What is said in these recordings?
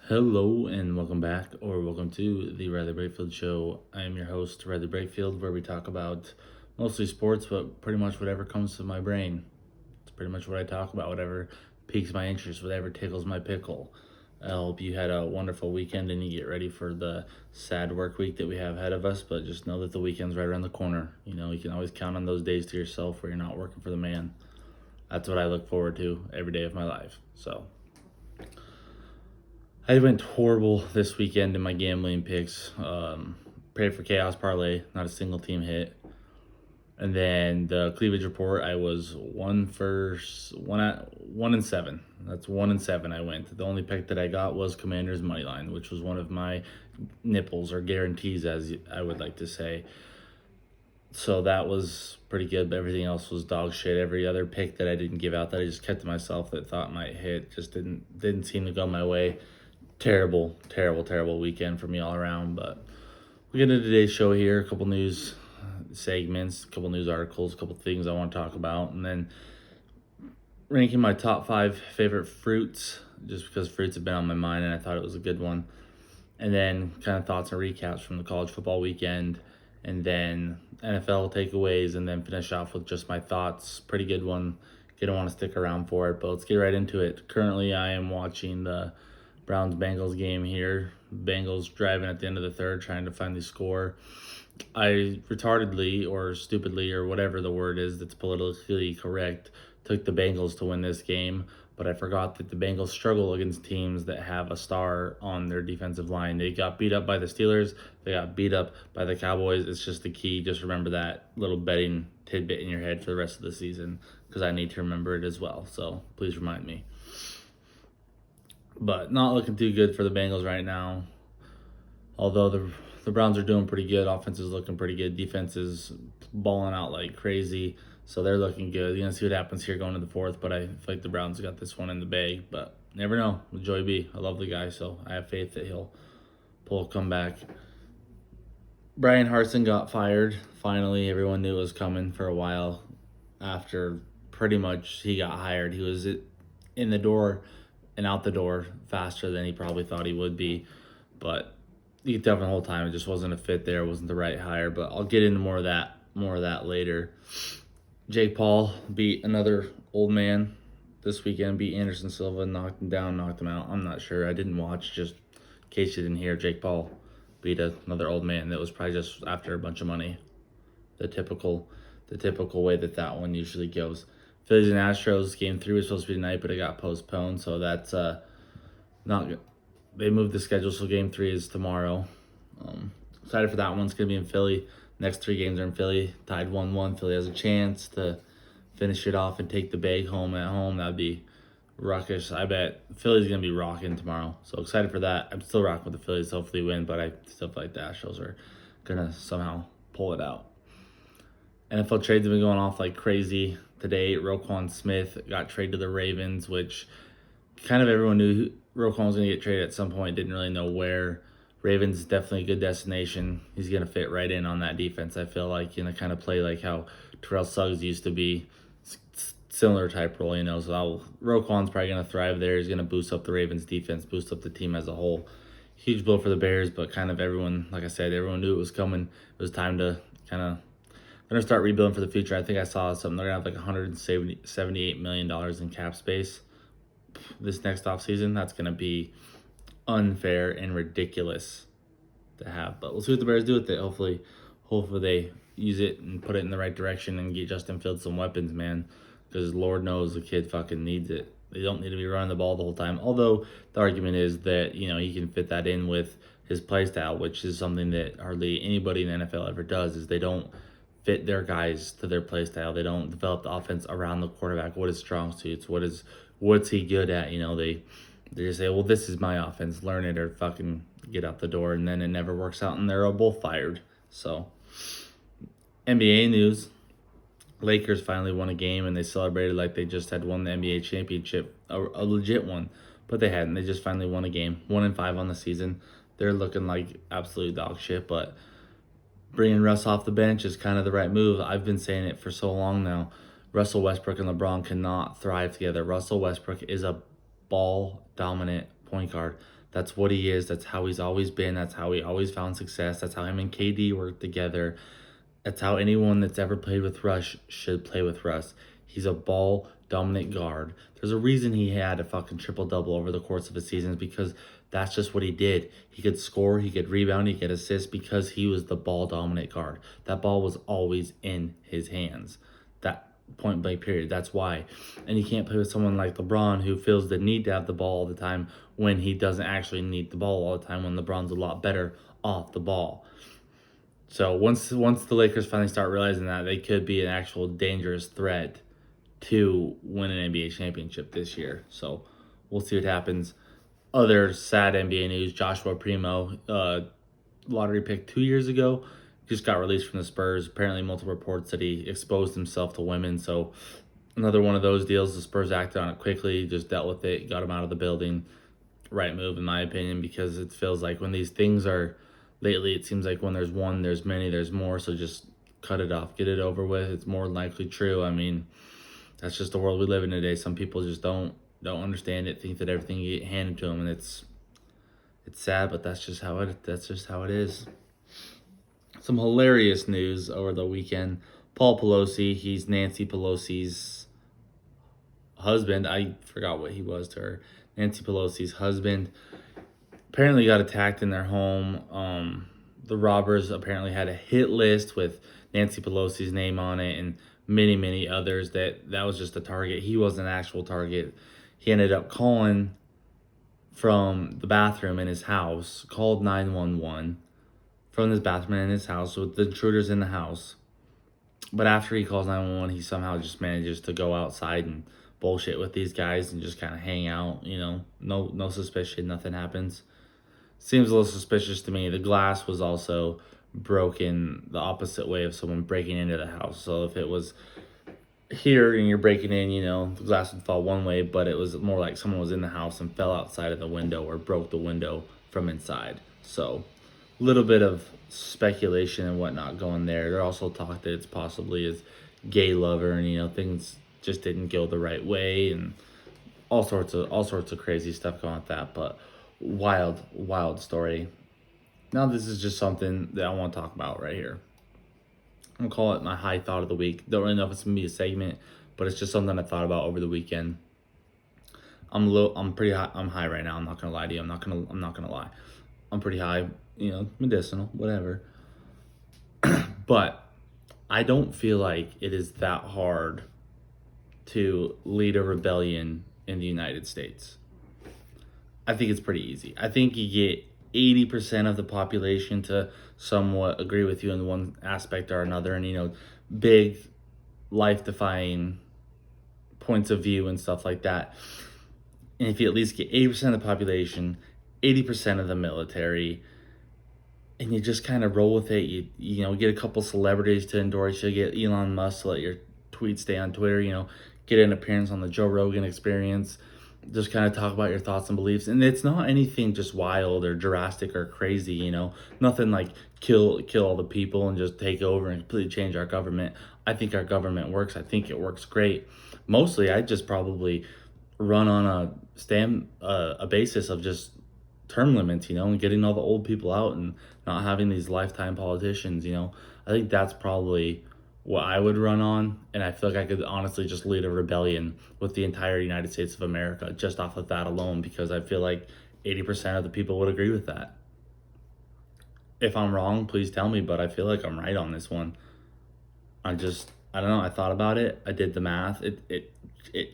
Hello and welcome back, or welcome to the Riley Brakefield Show. I am your host, Riley Brakefield, where we talk about mostly sports, but pretty much whatever comes to my brain. It's pretty much what I talk about, whatever piques my interest, whatever tickles my pickle. I hope you had a wonderful weekend and you get ready for the sad work week that we have ahead of us, but just know that the weekend's right around the corner. You can always count on those days to yourself where you're not working for the man. That's what I look forward to every day of my life. So I went horrible this weekend in my gambling picks. Prayed for chaos parlay, not a single team hit. And then the cleavage report, I was 1 and 7. That's 1 and 7. I went. The only pick that I got was Commanders money line, which was one of my nipples or guarantees, as I would like to say. So that was pretty good, but everything else was dog shit. Every other pick that I didn't give out that I just kept to myself that thought might hit just didn't seem to go my way. Terrible weekend for me all around. But we'll get into today's show here. A couple news segments, a couple news articles, a couple things I want to talk about, and then ranking my top 5 favorite fruits, just because fruits have been on my mind and I thought it was a good one. And then kind of thoughts and recaps from the college football weekend, and then NFL takeaways, and then finish off with just my thoughts. Pretty good one. Gonna want to stick around for it, but let's get right into it. Currently, I am watching the Browns-Bengals game here. Bengals driving at the end of the third, trying to find the score. I retardedly or stupidly or whatever the word is that's politically correct took the Bengals to win this game, but I forgot that the Bengals struggle against teams that have a star on their defensive line. They got beat up by the Steelers. They got beat up by the Cowboys. It's just the key. Just remember that little betting tidbit in your head for the rest of the season, because I need to remember it as well. So please remind me. But not looking too good for the Bengals right now. Although the Browns are doing pretty good. Offense is looking pretty good. Defense is balling out like crazy. So they're looking good. You're going to see what happens here going to the fourth. But I feel like the Browns got this one in the bag. But never know with Joey B. I love the guy. So I have faith that he'll pull a comeback. Brian Harsin got fired. Finally, everyone knew it was coming for a while. After pretty much he got hired, he was in the door and out the door faster than he probably thought he would be. But you could tell from the whole time it just wasn't a fit there. It wasn't the right hire. But I'll get into more of that later. Jake Paul beat another old man this weekend, beat Anderson Silva, knocked him down, knocked him out. I'm not sure. I didn't watch, just in case you didn't hear. Jake Paul beat another old man that was probably just after a bunch of money. The typical way that one usually goes. Phillies and Astros game 3 was supposed to be tonight, but it got postponed, so that's not good. They moved the schedule, so game 3 is tomorrow. Excited for that one. It's going to be in Philly. Next 3 games are in Philly. Tied 1-1. Philly has a chance to finish it off and take the bag home at home. That'd be ruckus. I bet Philly's going to be rocking tomorrow. So excited for that. I'm still rocking with the Phillies. Hopefully win, but I still feel like the Astros are going to somehow pull it out. NFL trades have been going off like crazy today. Roquan Smith got traded to the Ravens, which kind of everyone knew Roquan was going to get traded at some point. Didn't really know where. Ravens is definitely a good destination. He's going to fit right in on that defense. I feel like, kind of play like how Terrell Suggs used to be. Similar type role, So Roquan's probably going to thrive there. He's going to boost up the Ravens defense, boost up the team as a whole. Huge blow for the Bears, but kind of everyone, like I said, everyone knew it was coming. It was time to kind of going to start rebuilding for the future. I think I saw something. They're going to have like $178 million in cap space this next offseason. That's going to be unfair and ridiculous to have. But we'll see what the Bears do with it. Hopefully they use it and put it in the right direction and get Justin Fields some weapons, man. Because Lord knows the kid fucking needs it. They don't need to be running the ball the whole time. Although the argument is that, he can fit that in with his play style, which is something that hardly anybody in the NFL ever does, is they don't fit their guys to their play style. They don't develop the offense around the quarterback. What is strong suits? What's he good at? They just say, well, this is my offense. Learn it or fucking get out the door. And then it never works out and they're all both fired. So NBA news. Lakers finally won a game and they celebrated like they just had won the NBA championship, a legit one, but they hadn't. They just finally won a game, 1-5 on the season. They're looking like absolute dog shit, but bringing Russ off the bench is kind of the right move. I've been saying it for so long now. Russell Westbrook and LeBron cannot thrive together. Russell Westbrook is a ball dominant point guard. That's what he is. That's how he's always been. That's how he always found success. That's how him and KD work together. That's how anyone that's ever played with Russ should play with Russ. He's a ball dominant guard. There's a reason he had a fucking triple double over the course of his seasons, because that's just what he did. He could score, he could rebound, he could assist, because he was the ball dominant guard. That ball was always in his hands. That point blank period. That's why. And you can't play with someone like LeBron, who feels the need to have the ball all the time when he doesn't actually need the ball all the time, when LeBron's a lot better off the ball. So once the Lakers finally start realizing that, they could be an actual dangerous threat to win an NBA championship this year. So we'll see what happens. Other sad NBA news: Joshua Primo, lottery pick 2 years ago, just got released from the Spurs. Apparently multiple reports that he exposed himself to women. So another one of those deals. The Spurs acted on it quickly, just dealt with it, got him out of the building. Right move, in my opinion, because it feels like when these things are, lately it seems like when there's one, there's many, there's more. So just cut it off, get it over with. It's more than likely true. I mean, that's just the world we live in today. Some people just don't understand it, think that everything you get handed to them, and it's sad, but that's just how it is. Some hilarious news over the weekend. Paul Pelosi, he's Nancy Pelosi's husband. I forgot what he was to her. Nancy Pelosi's husband apparently got attacked in their home. The robbers apparently had a hit list with Nancy Pelosi's name on it, and many others. That was just a target. He was an actual target. He ended up calling from the bathroom in his house, called 911 from his bathroom in his house with the intruders in the house. But after he calls 911, he somehow just manages to go outside and bullshit with these guys and just kind of hang out. No suspicion, nothing happens. Seems a little suspicious to me. The glass was also broken the opposite way of someone breaking into the house. So if it was here and you're breaking in, the glass would fall one way, but it was more like someone was in the house and fell outside of the window or broke the window from inside. So a little bit of speculation and whatnot going there. There also talk that it's possibly his gay lover, and things just didn't go the right way, and all sorts of crazy stuff going with that. But wild story. Now this is just something that I want to talk about right here. I'm gonna call it my high thought of the week. Don't really know if it's gonna be a segment, but it's just something I thought about over the weekend. I'm pretty high. I'm high right now. I'm not gonna lie to you. I'm not gonna lie. I'm pretty high. Medicinal, whatever. But I don't feel like it is that hard to lead a rebellion in the United States. I think it's pretty easy. I think you get 80% of the population to somewhat agree with you in one aspect or another, and big life-defying points of view and stuff like that. And if you at least get 80% of the population, 80% of the military, and you just kind of roll with it, you get a couple celebrities to endorse you, get Elon Musk to let your tweets stay on Twitter, get an appearance on the Joe Rogan Experience, just kind of talk about your thoughts and beliefs. And it's not anything just wild or drastic or crazy, nothing like kill all the people and just take over and completely change our government. I think our government works. I think it works great. Mostly I'd just probably run on a basis of just term limits, and getting all the old people out and not having these lifetime politicians. I think that's probably what I would run on, and I feel like I could honestly just lead a rebellion with the entire United States of America just off of that alone, because I feel like 80% of the people would agree with that. If I'm wrong, please tell me, but I feel like I'm right on this one. I don't know, I thought about it, I did the math, it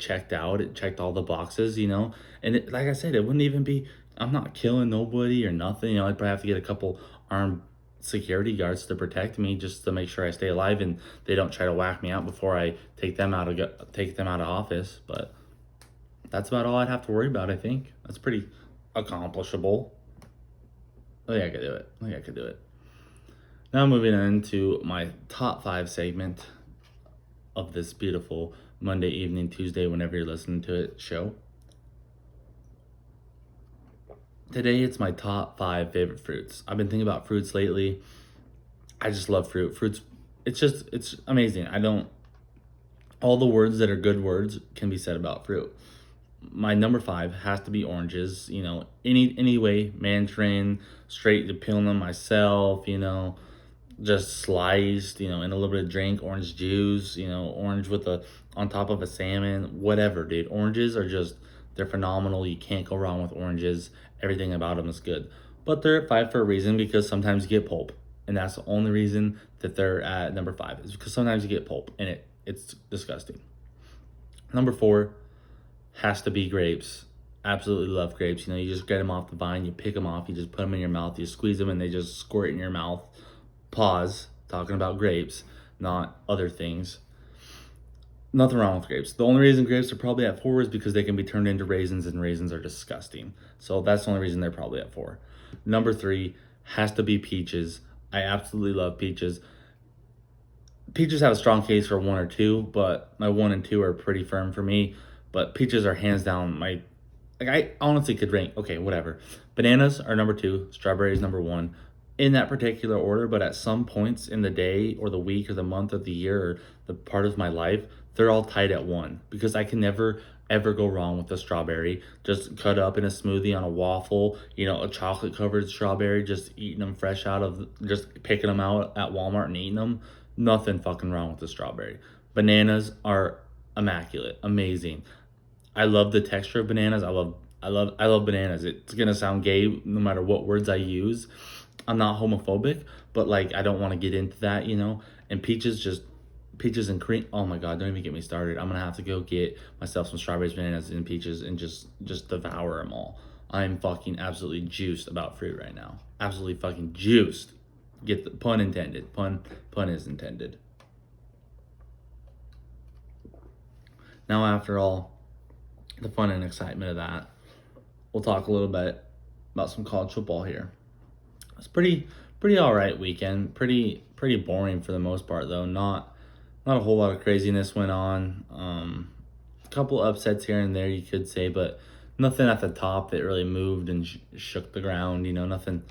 checked out, it checked all the boxes, and like I said, it wouldn't even be, I'm not killing nobody or nothing, I'd probably have to get a couple armed security guards to protect me just to make sure I stay alive and they don't try to whack me out before I take them out of office. But that's about all I'd have to worry about. I think that's pretty accomplishable. I think I could do it. Now moving into my top 5 segment of this beautiful Monday evening, Tuesday, whenever you're listening to it, show. Today, it's my top 5 favorite fruits. I've been thinking about fruits lately. I just love fruit. Fruits, it's amazing. All the words that are good words can be said about fruit. my number 5 has to be oranges. Any way, mandarin, straight to peeling them myself. Just sliced. In a little bit of drink, orange juice. Orange with a on top of a salmon, whatever, dude. Oranges are just they're phenomenal. You can't go wrong with oranges. Everything about them is good. But they're at 5 for a reason because sometimes you get pulp, and that's the only reason that they're at number 5 is because sometimes you get pulp, and it's disgusting. Number 4 has to be grapes. Absolutely love grapes. You just get them off the vine, you pick them off, you just put them in your mouth, you squeeze them, and they just squirt in your mouth. Pause. Talking about grapes, not other things. Nothing wrong with grapes. The only reason grapes are probably at 4 is because they can be turned into raisins, and raisins are disgusting. So that's the only reason they're probably at 4. Number 3 has to be peaches. I absolutely love peaches. Peaches have a strong case for 1 or 2, but my 1 and 2 are pretty firm for me. But peaches are hands down I honestly could rank, okay, whatever. Bananas are number 2, strawberries number 1, in that particular order, but at some points in the day or the week or the month of the year or the part of my life, they're all tied at 1 because I can never ever go wrong with a strawberry. Just cut up in a smoothie on a waffle, a chocolate covered strawberry, just eating them fresh out of, just picking them out at Walmart and eating them. Nothing fucking wrong with the strawberry. Bananas are immaculate, amazing. I love the texture of bananas. I love bananas. It's gonna sound gay no matter what words I use. I'm not homophobic, but I don't want to get into that. And peaches and cream. Oh my god, don't even get me started. I'm gonna have to go get myself some strawberries, bananas, and peaches and just devour them all. I'm fucking absolutely juiced about fruit right now. Absolutely fucking juiced. Get the pun intended. Pun is intended. Now, after all the fun and excitement of that, we'll talk a little bit about some college football here. It's pretty all right weekend. Pretty boring for the most part though. Not a whole lot of craziness went on. A couple upsets here and there, you could say, but nothing at the top that really moved and shook the ground. Nothing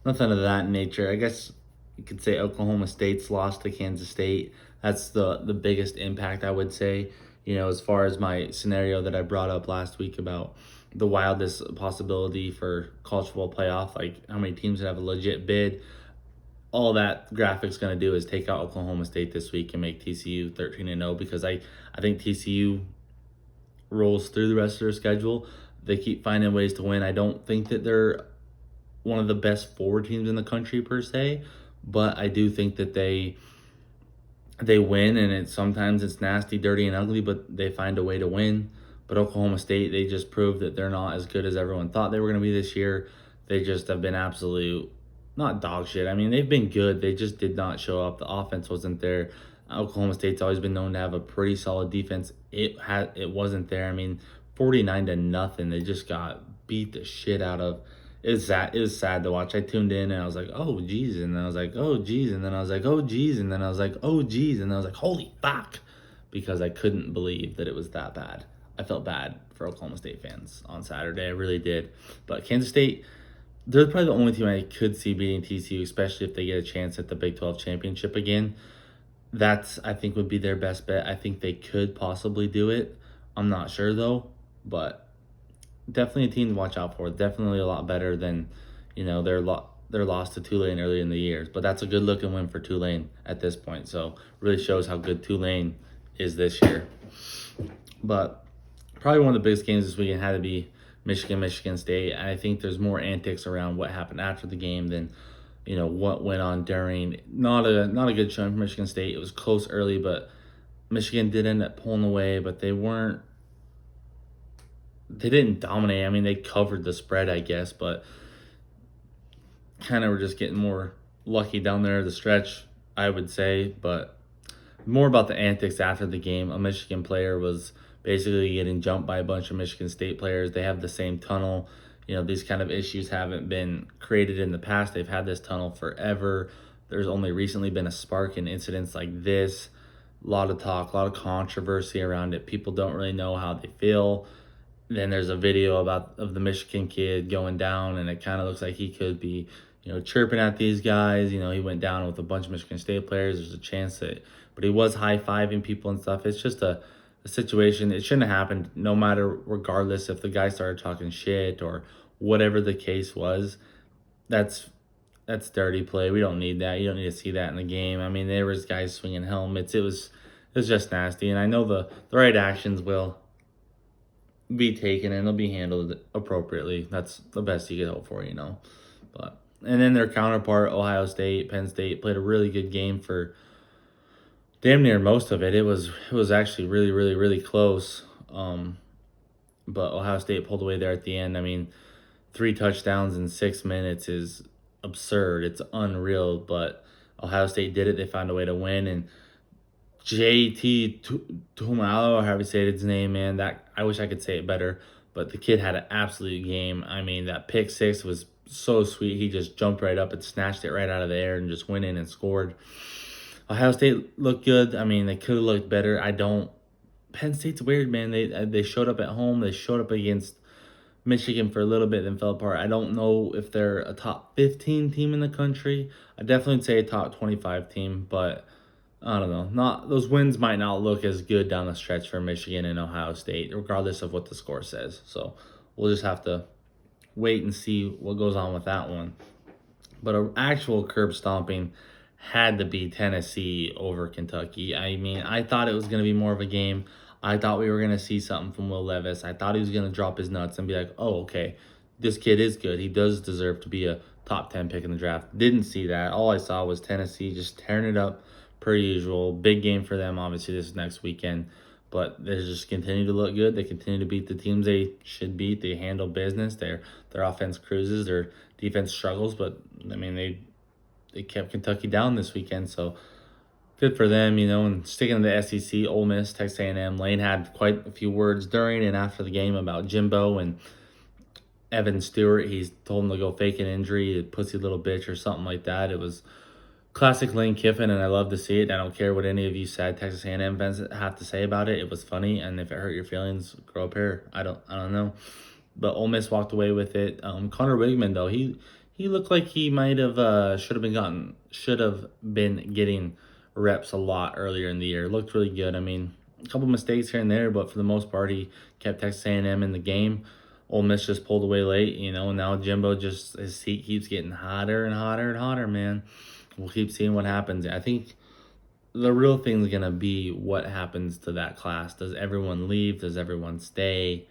of that nature. I guess you could say Oklahoma State's lost to Kansas State. That's the biggest impact, I would say. As far as my scenario that I brought up last week about the wildest possibility for college football playoff, like how many teams would have a legit bid. All that graphic's going to do is take out Oklahoma State this week and make TCU 13-0 because I think TCU rolls through the rest of their schedule. They keep finding ways to win. I don't think that they're one of the best forward teams in the country per se, but I do think that they win, and sometimes it's nasty, dirty, and ugly, but they find a way to win. But Oklahoma State, they just proved that they're not as good as everyone thought they were going to be this year. They just have been absolute, not dog shit. I mean, they've been good. They just did not show up. The offense wasn't there. Oklahoma State's always been known to have a pretty solid defense. It wasn't there. I mean, 49-0. They just got beat the shit out of. It was sad to watch. I tuned in and I was like, oh geez, and then I was like, oh geez, and then I was like, oh geez, and then I was like, oh geez, and then I was like, holy fuck, because I couldn't believe that it was that bad. I felt bad for Oklahoma State fans on Saturday. I really did. But Kansas State, they're probably the only team I could see beating TCU, especially if they get a chance at the Big 12 championship again. That's, I think, would be their best bet. I think they could possibly do it. I'm not sure though, but definitely a team to watch out for. Definitely a lot better than, their loss to Tulane early in the year. But that's a good looking win for Tulane at this point. So really shows how good Tulane is this year. But probably one of the biggest games this weekend had to be Michigan State. And I think there's more antics around what happened after the game than what went on during. Not a good showing for Michigan State. It was close early, but Michigan did end up pulling away, but they didn't dominate. I mean, they covered the spread, I guess, but kind of were just getting more lucky down there the stretch, I would say. But more about the antics after the game. A Michigan player was basically getting jumped by a bunch of Michigan State players. They have the same tunnel. These kind of issues haven't been created in the past. They've had this tunnel forever. There's only recently been a spark in incidents like this. A lot of talk, a lot of controversy around it. People don't really know how they feel. Then there's a video of the Michigan kid going down, and it kind of looks like he could be, chirping at these guys. He went down with a bunch of Michigan State players. There's a chance that, but he was high-fiving people and stuff. It's just a situation. It shouldn't have happened, no matter, regardless if the guy started talking shit or whatever the case was. That's that's dirty play. We don't need that. You don't need to see that in the game. I mean, there was guys swinging helmets. It was just nasty. And I know the right actions will be taken and they'll be handled appropriately. That's the best you could hope for, you know. But and then their counterpart, Ohio State, Penn State, played a really good game for damn near most of it. It was actually really, really, really close. But Ohio State pulled away there at the end. I mean, 3 touchdowns in 6 minutes is absurd. It's unreal. But Ohio State did it. They found a way to win. And JT Tumalo, or however you say his name, man, that I wish I could say it better. But the kid had an absolute game. I mean, that pick six was so sweet. He just jumped right up and snatched it right out of the air and just went in and scored. Ohio State looked good. I mean, they could have looked better. I don't. Penn State's weird, man. They showed up at home. They showed up against Michigan for a little bit, then fell apart. I don't know if they're a top 15 team in the country. I definitely would say a top 25 team, but I don't know. Not those wins might not look as good down the stretch for Michigan and Ohio State, regardless of what the score says. So we'll just have to wait and see what goes on with that one. But an actual curb stomping had to be Tennessee over Kentucky. I mean, I thought it was going to be more of a game. I thought we were going to see something from Will Levis. I thought he was going to drop his nuts and be like, oh, okay, this kid is good. He does deserve to be a top 10 pick in the draft. Didn't see that. All I saw was Tennessee just tearing it up per usual. Big game for them, obviously, this next weekend. But they just continue to look good. They continue to beat the teams they should beat. They handle business. Their offense cruises. Their defense struggles. But, I mean, they kept Kentucky down this weekend, so good for them, you know. And sticking to the SEC, Ole Miss, Texas A&M, Lane had quite a few words during and after the game about Jimbo and Evan Stewart. He's told him to go fake an injury, a pussy little bitch or something like that. It was classic Lane Kiffin, and I love to see it. I don't care what any of you sad Texas A&M fans have to say about it. It was funny, and if it hurt your feelings, grow a pair. I don't know. But Ole Miss walked away with it. Connor Wigman, though, he looked like he might have should have been getting reps a lot earlier in the year. Looked really good. I mean, a couple mistakes here and there, but for the most part, he kept Texas A&M in the game. Ole Miss just pulled away late, you know. And now Jimbo just his seat keeps getting hotter and hotter and hotter, man. We'll keep seeing what happens. I think the real thing is gonna be what happens to that class. Does everyone leave? Does everyone stay?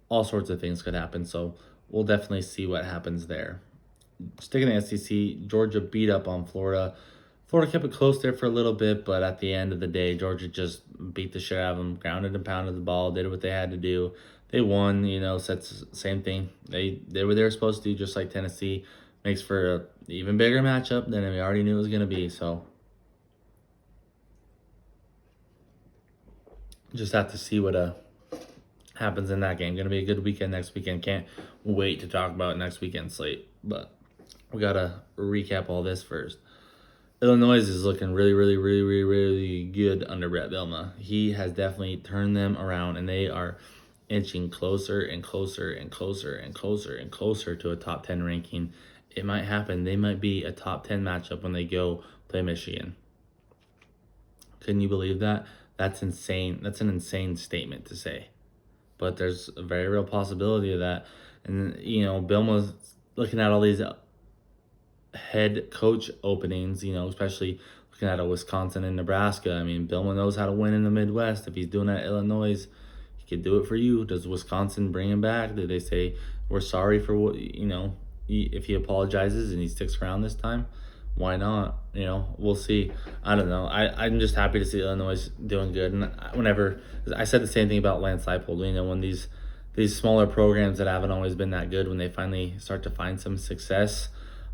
All sorts of things could happen. So we'll definitely see what happens there. Sticking to SEC, Georgia beat up on Florida. Florida kept it close there for a little bit, but at the end of the day, Georgia just beat the shit out of them, grounded and pounded the ball, did what they had to do. They won, you know, so that's the same thing. They did what they were supposed to do, just like Tennessee. Makes for an even bigger matchup than we already knew it was going to be. So just have to see what happens in that game. Going to be a good weekend next weekend. Can't wait to talk about next weekend slate. But we got to recap all this first. Illinois is looking really, really, really, really, really good under Brett Bielema. He has definitely turned them around, and they are inching closer and closer and closer and closer and closer to a top 10 ranking. It might happen. They might be a top 10 matchup when they go play Michigan. Couldn't you believe that? That's insane. That's an insane statement to say. But there's a very real possibility of that. And, you know, Bielema's looking at all these head coach openings, you know, especially looking at a Wisconsin and Nebraska. I mean, Bielema knows how to win in the Midwest. If he's doing that at Illinois, he could do it for you. Does Wisconsin bring him back? Do they say, we're sorry for what, you know, if he apologizes and he sticks around this time? Why not? You know, we'll see. I don't know. I'm just happy to see Illinois doing good. And whenever I said the same thing about Lance Leipold, you know, when these smaller programs that haven't always been that good, when they finally start to find some success,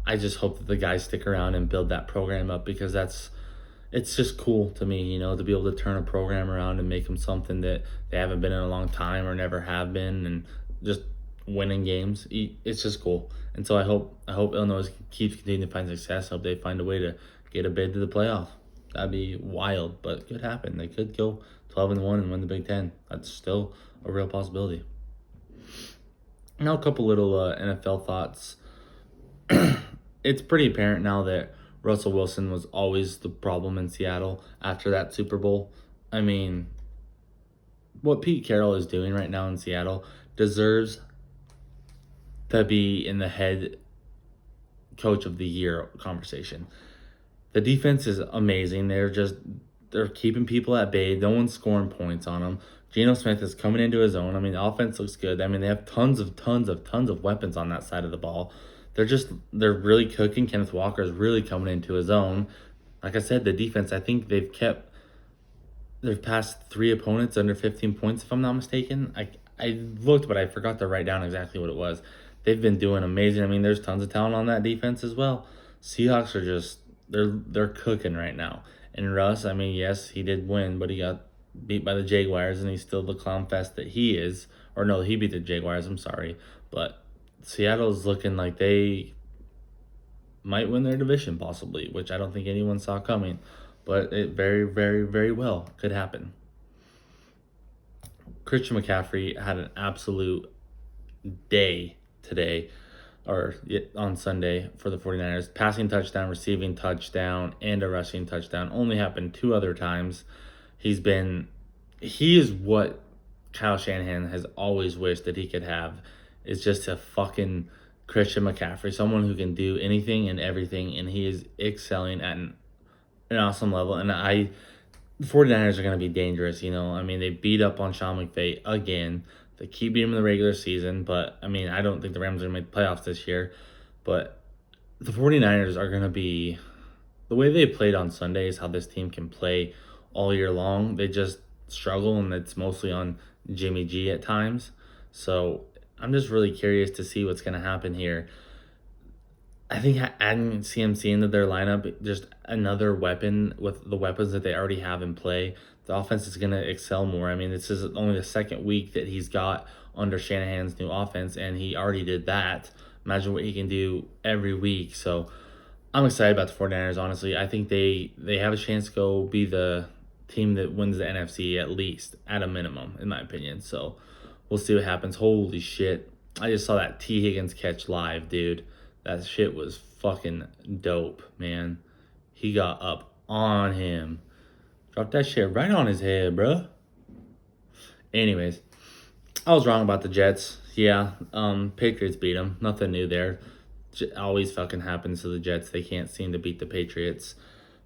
I just hope that the guys stick around and build that program up, because it's just cool to me, you know, to be able to turn a program around and make them something that they haven't been in a long time or never have been, and just winning games. It's just cool. And so I hope Illinois keeps continuing to find success. I hope they find a way to get a bid to the playoff. That'd be wild, but it could happen. They could go 12-1 and win the Big Ten. That's still a real possibility. Now a couple little NFL thoughts. It's pretty apparent now that Russell Wilson was always the problem in Seattle after that Super Bowl. I mean, what Pete Carroll is doing right now in Seattle deserves to be in the head coach of the year conversation. The defense is amazing. They're keeping people at bay. No one's scoring points on them. Geno Smith is coming into his own. I mean, the offense looks good. I mean, they have tons of weapons on that side of the ball. They're really cooking. Kenneth Walker is really coming into his own. Like I said, the defense, I think they've passed 3 opponents under 15 points, if I'm not mistaken. I looked, but I forgot to write down exactly what it was. They've been doing amazing. I mean, there's tons of talent on that defense as well. Seahawks are just they're cooking right now. And Russ, I mean, yes, he did win, but he got beat by the Jaguars, and he's still the clown fest that he is. Or no, he beat the Jaguars. I'm sorry, but Seattle's looking like they might win their division possibly, which I don't think anyone saw coming, but it very, very, very well could happen. Christian McCaffrey had an absolute day today, or on Sunday for the 49ers. Passing touchdown, receiving touchdown, and a rushing touchdown. Only happened 2 other times. He is what Kyle Shanahan has always wished that he could have, is just a fucking Christian McCaffrey, someone who can do anything and everything, and he is excelling at an awesome level. And the 49ers are going to be dangerous, you know. I mean, they beat up on Sean McVay again. They keep beating him in the regular season, but, I mean, I don't think the Rams are going to make the playoffs this year. But the 49ers are going to be... The way they played on Sunday is how this team can play all year long. They just struggle, and it's mostly on Jimmy G at times. So I'm just really curious to see what's going to happen here. I think adding CMC into their lineup, just another weapon with the weapons that they already have in play. The offense is going to excel more. I mean, this is only the second week that he's got under Shanahan's new offense, and he already did that. Imagine what he can do every week. So I'm excited about the 49ers, honestly. I think they have a chance to go be the team that wins the NFC at least, at a minimum, in my opinion. So we'll see what happens. Holy shit. I just saw that T. Higgins catch live, dude. That shit was fucking dope, man. He got up on him. Dropped that shit right on his head, bro. Anyways, I was wrong about the Jets. Yeah, Patriots beat them. Nothing new there. Always fucking happens to the Jets. They can't seem to beat the Patriots.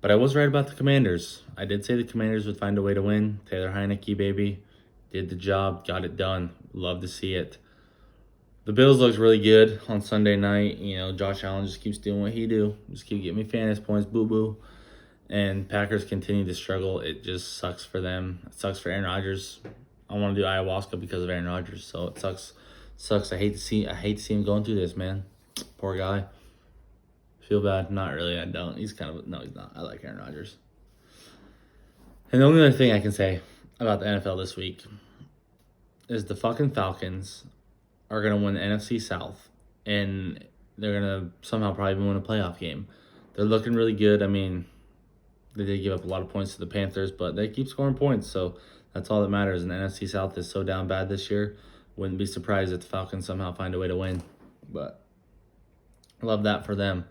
But I was right about the Commanders. I did say the Commanders would find a way to win. Taylor Heineke, baby. Did the job. Got it done. Love to see it. The Bills looked really good on Sunday night. You know, Josh Allen just keeps doing what he do. Just keep getting me fantasy points, boo-boo. And Packers continue to struggle. It just sucks for them. It sucks for Aaron Rodgers. I want to do ayahuasca because of Aaron Rodgers, so it sucks. I hate to see him going through this, man. Poor guy. Feel bad? Not really. I don't. He's not. I like Aaron Rodgers. And the only other thing I can say about the NFL this week is the fucking Falcons are going to win the NFC South, and they're going to somehow probably even win a playoff game. They're looking really good. I mean, they did give up a lot of points to the Panthers, but they keep scoring points, so that's all that matters. And the NFC South is so down bad this year. Wouldn't be surprised if the Falcons somehow find a way to win. But I love that for them.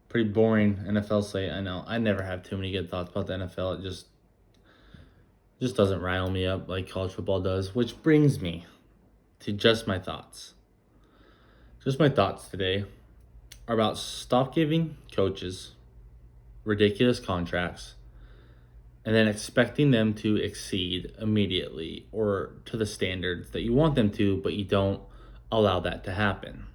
Pretty boring NFL slate, I know. I never have too many good thoughts about the NFL. It just doesn't rile me up like college football does, which brings me to just my thoughts. Just my thoughts today are about stop giving coaches ridiculous contracts and then expecting them to exceed immediately or to the standards that you want them to, but you don't allow that to happen.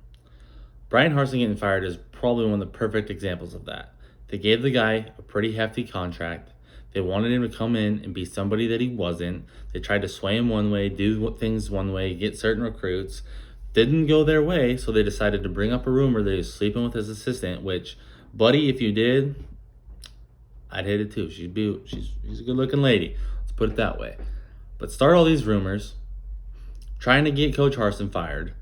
Brian Harsin getting fired is probably one of the perfect examples of that. They gave the guy a pretty hefty contract. They wanted him to come in and be somebody that he wasn't. They tried to sway him one way, do things one way, get certain recruits. Didn't go their way, so they decided to bring up a rumor that he was sleeping with his assistant, which, buddy, if you did, I'd hit it too. She's a good-looking lady. Let's put it that way. But start all these rumors, trying to get Coach Harsin fired.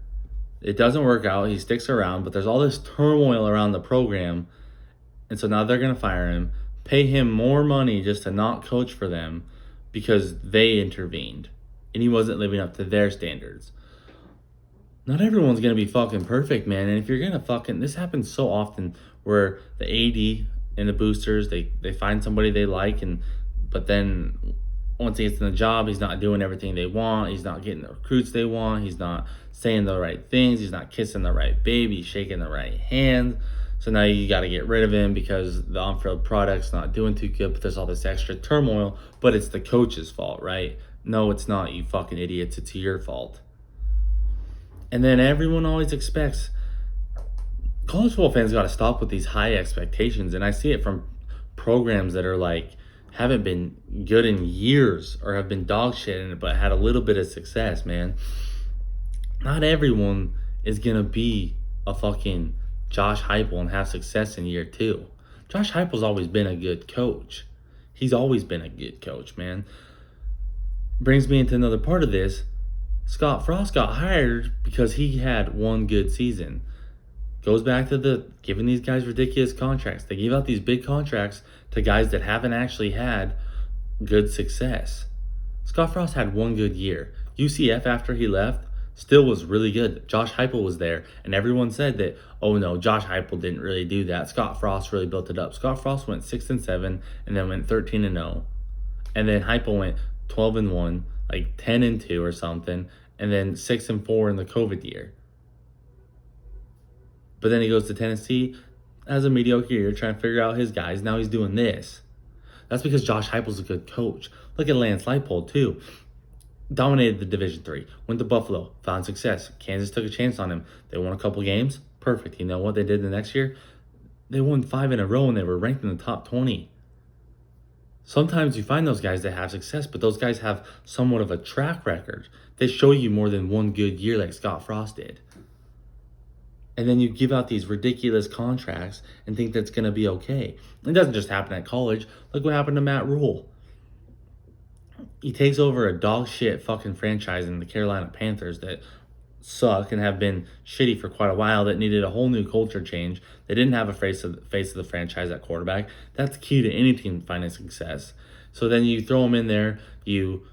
It doesn't work out. He sticks around, but there's all this turmoil around the program, and so now they're going to fire him, pay him more money just to not coach for them because they intervened, and he wasn't living up to their standards. Not everyone's going to be fucking perfect, man, and if you're going to this happens so often where the AD and the boosters, they find somebody they like, but then once he gets in the job, he's not doing everything they want. He's not getting the recruits they want. He's not saying the right things. He's not kissing the right baby, shaking the right hand. So now you got to get rid of him because the on-field product's not doing too good, but there's all this extra turmoil, but it's the coach's fault, right? No, it's not, you fucking idiots. It's your fault. And then everyone always expects, college football fans got to stop with these high expectations. And I see it from programs that are like, haven't been good in years or have been dog shit in it, but had a little bit of success, man. Not everyone is going to be a fucking Josh Heupel and have success in year 2. Josh Heupel's always been a good coach. He's always been a good coach, man. Brings me into another part of this. Scott Frost got hired because he had one good season. Goes back to the giving these guys ridiculous contracts. They give out these big contracts to guys that haven't actually had good success. Scott Frost had one good year. UCF, after he left, still was really good. Josh Heupel was there, and everyone said that, oh no, Josh Heupel didn't really do that. Scott Frost really built it up. Scott Frost went 6-7, and then went 13-0, and then Heupel went 12-1, like 10-2 or something, and then 6-4 in the COVID year. But then he goes to Tennessee, has a mediocre year, trying to figure out his guys. Now he's doing this. That's because Josh Heupel's a good coach. Look at Lance Leipold, too. Dominated the Division III. Went to Buffalo. Found success. Kansas took a chance on him. They won a couple games. Perfect. You know what they did the next year? They won 5 in a row, and they were ranked in the top 20. Sometimes you find those guys that have success, but those guys have somewhat of a track record. They show you more than one good year like Scott Frost did. And then you give out these ridiculous contracts and think that's going to be okay. It doesn't just happen at college. Look what happened to Matt Rule. He takes over a dog shit fucking franchise in the Carolina Panthers that suck and have been shitty for quite a while, that needed a whole new culture change. They didn't have a face of the franchise at quarterback. That's key to any team finding success. So then you throw him in there, you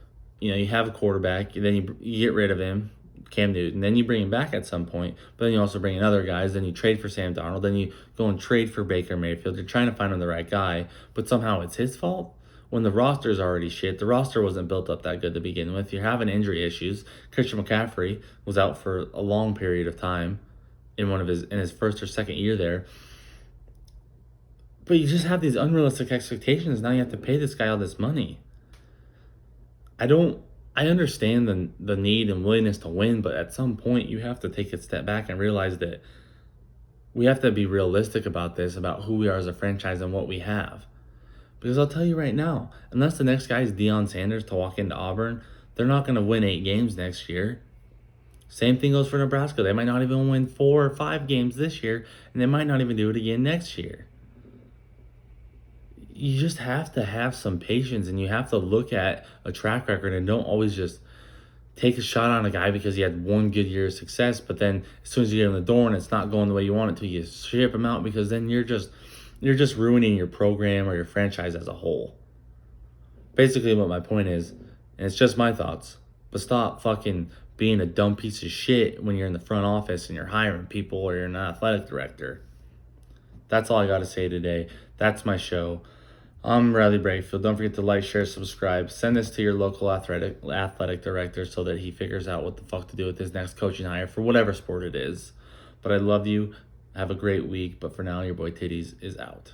have a quarterback, and then you get rid of him, Cam Newton, then you bring him back at some point, but then you also bring in other guys, then you trade for Sam Darnold, then you go and trade for Baker Mayfield. You're trying to find him the right guy, but somehow it's his fault when the roster is already shit. The roster wasn't built up that good to begin with. You're having injury issues. Christian McCaffrey was out for a long period of time in his first or second year there. But you just have these unrealistic expectations. Now you have to pay this guy all this money. I understand the need and willingness to win, but at some point you have to take a step back and realize that we have to be realistic about this, about who we are as a franchise and what we have. Because I'll tell you right now, unless the next guy is Deion Sanders to walk into Auburn, they're not going to win 8 games next year. Same thing goes for Nebraska. They might not even win 4 or 5 games this year, and they might not even do it again next year. You just have to have some patience, and you have to look at a track record and don't always just take a shot on a guy because he had one good year of success, but then as soon as you get in the door and it's not going the way you want it to, you ship him out, because then you're just ruining your program or your franchise as a whole. Basically what my point is, and it's just my thoughts, but stop fucking being a dumb piece of shit when you're in the front office and you're hiring people or you're an athletic director. That's all I got to say today. That's my show. I'm Riley Brakefield. Don't forget to like, share, subscribe. Send this to your local athletic director so that he figures out what the fuck to do with his next coaching hire for whatever sport it is. But I love you. Have a great week. But for now, your boy Titties is out.